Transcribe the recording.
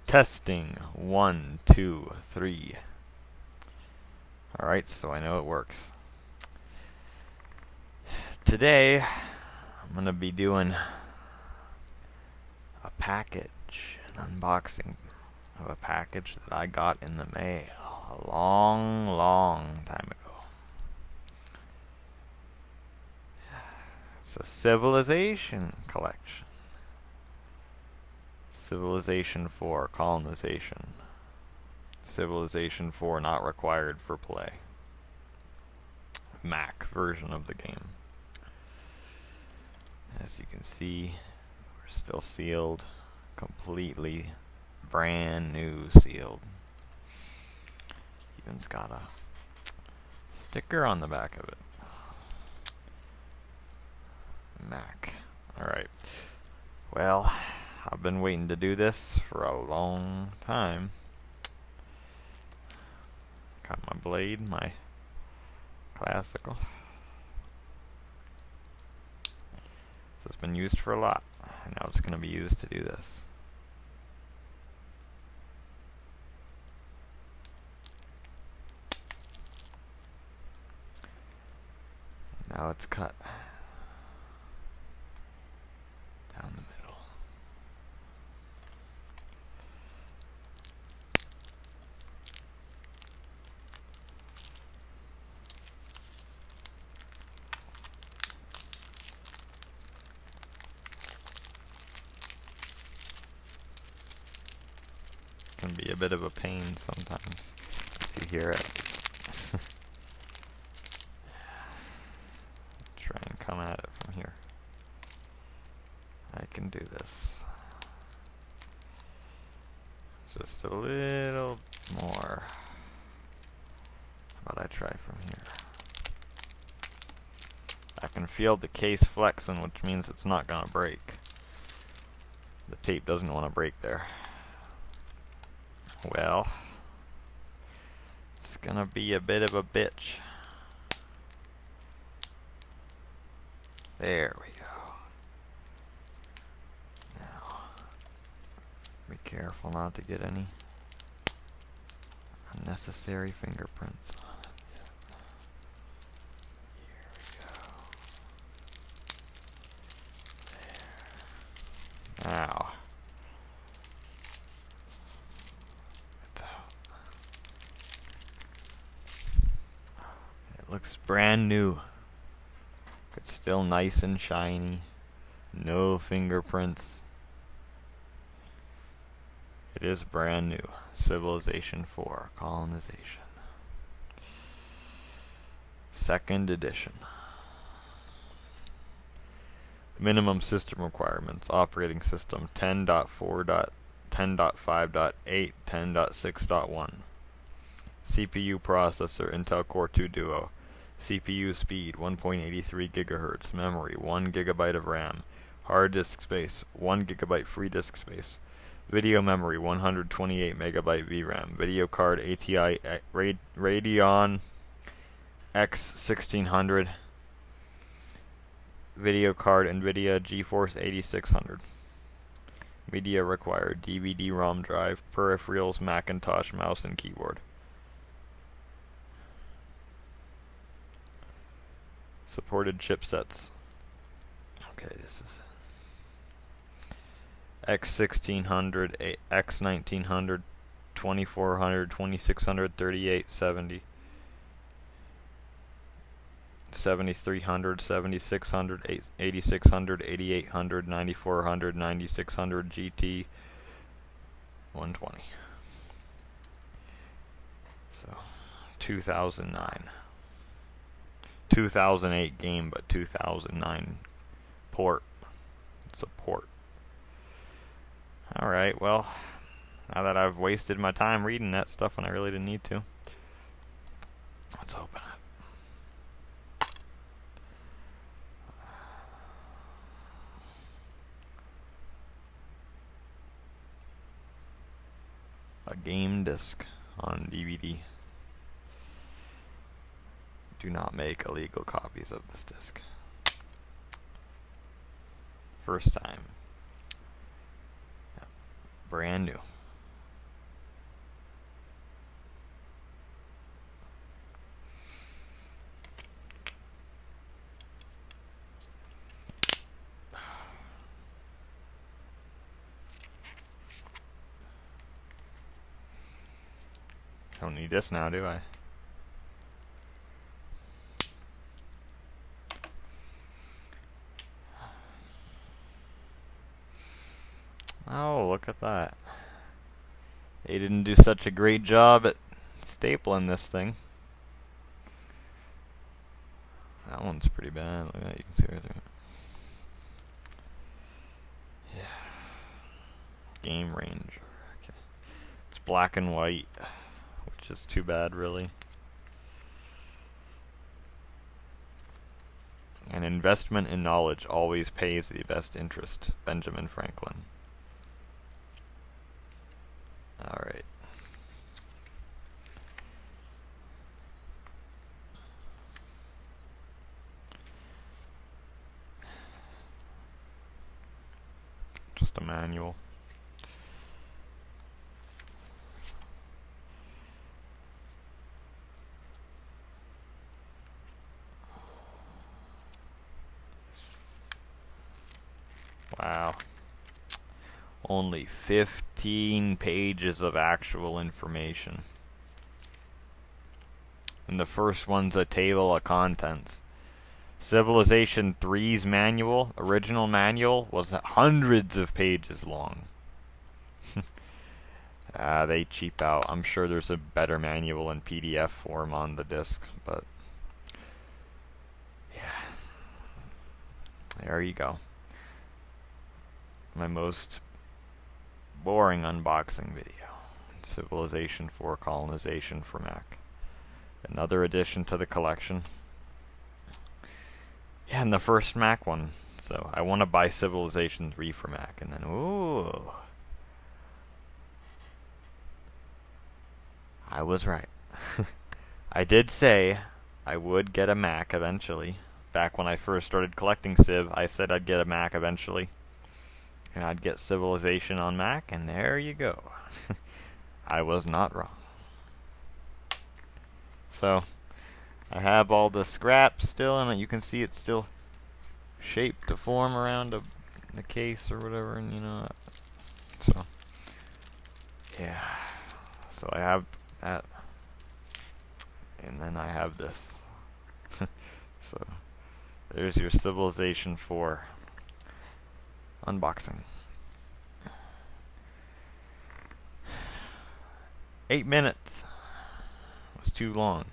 Testing 1, 2, 3. Alright, so I know it works. Today, I'm going to be doing a package, an unboxing of a package that I got in the mail a long time ago. It's a Civilization collection. Civilization 4, colonization. Civilization 4, not required for play. Mac version of the game. As you can see, we're still sealed, completely brand new sealed. Even's got a sticker on the back of it. Mac. Alright. Well, I've been waiting to do this for a long time. Got my blade, my classical. So it's been used for a lot, and now it's going to be used to do this. Now it's cut down the middle. Can be a bit of a pain sometimes if you hear it. Try and come at it from here. I can do this. Just a little more. How about I try from here? I can feel the case flexing, which means it's not gonna break. The tape doesn't want to break there. Well, it's gonna be a bit of a bitch. There we go. Now, be careful not to get any unnecessary fingerprints on it. Here we go. There. Now, it's out. It looks brand new. It's still nice and shiny. No fingerprints. It is brand new. Civilization 4, colonization. Second edition. Minimum system requirements. Operating system 10.4.10.5.8, 10.6.1. CPU processor Intel Core 2 Duo. CPU speed 1.83 GHz, memory 1 GB of RAM, hard disk space 1 GB free disk space, video memory 128 MB VRAM, video card ATI Radeon X 1600, video card NVIDIA GeForce 8600. Media required DVD-ROM drive, peripherals Macintosh mouse and keyboard. Supported chipsets. Okay, this is X1600, X1900, 2400, 2600, 3870, 7300, 7600, 8600, 8800, 9400, 9600, GT 120. So, 2009. 2008 game, but 2009 port. It's a port. Alright, well, now that I've wasted my time reading that stuff when I really didn't need to, let's open it. A game disc on DVD. Do not make illegal copies of this disc. First time. Yep. Brand new. I don't need this now, do I? Oh, look at that. They didn't do such a great job at stapling this thing. That one's pretty bad. Look at that, you can see right there. Yeah. Game range. Okay. It's black and white, which is too bad, really. An investment in knowledge always pays the best interest. Benjamin Franklin. Alright. Just a manual. Wow. Only 15 pages of actual information. And the first one's a table of contents. Civilization 3's manual, original manual, was hundreds of pages long. They cheap out. I'm sure there's a better manual in PDF form on the disc, but yeah. There you go. My most boring unboxing video. Civilization 4 Colonization for Mac. Another addition to the collection. Yeah, and the first Mac one. So I want to buy Civilization 3 for Mac, and then ooh, I was right. I did say I would get a Mac eventually. Back when I first started collecting Civ, I said I'd get a Mac eventually. And I'd get Civilization on Mac, and there you go. I was not wrong. So, I have all the scraps still, and you can see it's still shaped to form around the case or whatever, and you know. So, yeah. So I have that, and then I have this. So, there's your Civilization 4 unboxing. 8 minutes. It was too long.